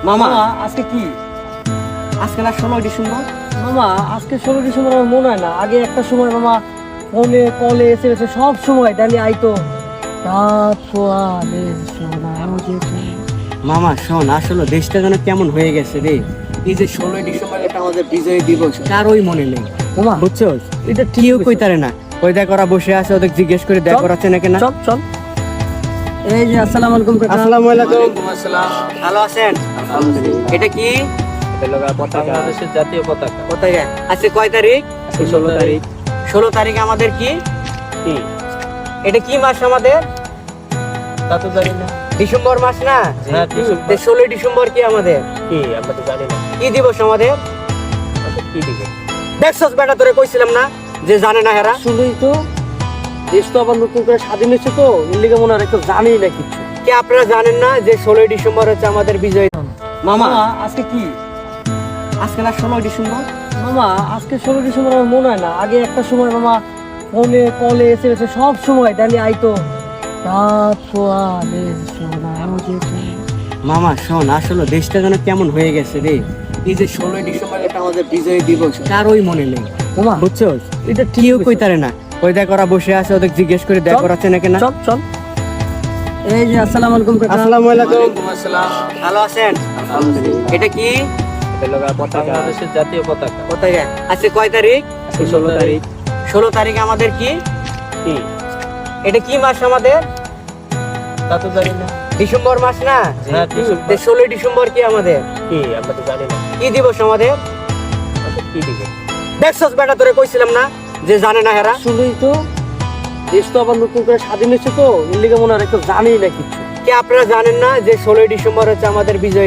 মামা আজকে কি? আজকে না 16 ডিসেম্বর। মামা আজকে 16 ডিসেম্বর আমার মনে হয় না। আগে একটা সময় মামা ফোনে কলে এসে সব সময় তাহলে আইতো রাত পোয়ালে সোনার যেত। মামা শোন, আসলে দেশটা যেন কেমন হয়ে গেছে রে। এই যে 16 ডিসেম্বর এটা আমাদের বিজয় দিবস, কারোই মনে নেই। মামা বুঝছস? এটা কেউ কইতারে না। ওই দেখ ওরা বসে আছে, ওদের জিজ্ঞেস করে দেখ ওরা চেনে কিনা। চল চল। এই যে আসসালামু আলাইকুম কাকা। আসসালামু আলাইকুম। ওয়ালাইকুম আসসালাম। ভালো আছেন? আলহামদুলিল্লাহ। এটা কি? এটা হলো পতাকা, বাংলাদেশের জাতীয় পতাকা। কোথায়? আজকে কয় তারিখ? 16 তারিখ। 16 তারিখ আমাদের কি? কি? এটা কি মাস আমাদের? তা তো জানি না। ডিসেম্বর মাস না? হ্যাঁ, ডিসেম্বর। 16 ডিসেম্বর কি আমাদের? কি? আমরা তো জানি না। কি দিবস আমাদের? আচ্ছা, কি দিবে? দেখছস বেটা, তোরে কইছিলাম না যে জানে না হেরা। শুনলেই তো দেশ তো আবার নতুন করে স্বাধীন হয়েছে, তো এর লিগে মনে হয় কেউ জানেই না কিছু। কি আপনারা জানেন না যে 16 ডিসেম্বর হচ্ছে আমাদের বিজয়? মামা মামা আজকে কি? আজকে না 16 ডিসেম্বর। মামা আজকে 16 ডিসেম্বর আমার মনে হয় না। আগে একটা সময় মামা ফোনে কলে এসে সব সময় তাহলে আইতো রাত পোয়ালে সোনার যেত। মামা শোন, আসলে দেশটা যেন কেমন হয়ে গেছে রে। এই যে 16 ডিসেম্বর এটা আমাদের বিজয় দিবস, কারোই মনে নেই। মামা বুঝছস? এটা কেউ কইতারে না। ওই দেখ ওরা বসে আছে, ওদের জিজ্ঞেস করে দেখ চল। ওরা চেনে কিনা। চল চল। এই যে আসসালামু আলাইকুম কাকা। আসসালামু আলাইকুম। ওয়ালাইকুম আসসালাম। ভালো আছেন? আলহামদুলিল্লাহ। এটা কি? এটা হলো পতাকা, বাংলাদেশের জাতীয় পতাকা। কোথায়? আজকে কয় তারিখ? 16 তারিখ। 16 তারিখ আমাদের কি? কি? এটা কি মাস আমাদের? তা তো জানি না। ডিসেম্বর মাস না? হ্যাঁ, ডিসেম্বর। 16 ডিসেম্বর কি আমাদের? কি? আমরা তো জানি না। কি দিবস আমাদের? আচ্ছা, কি দিবে? দেখছস বেটা, তোরে কইছিলাম না যে জানে না হেরা। শুনলেই তো দেশ তো আবার নতুন করে স্বাধীন হয়েছে, তো এর লিগে মনে হয় কেউ জানেই না কিছু। কি আপনারা জানেন না যে 16 ডিসেম্বর হচ্ছে আমাদের বিজয়?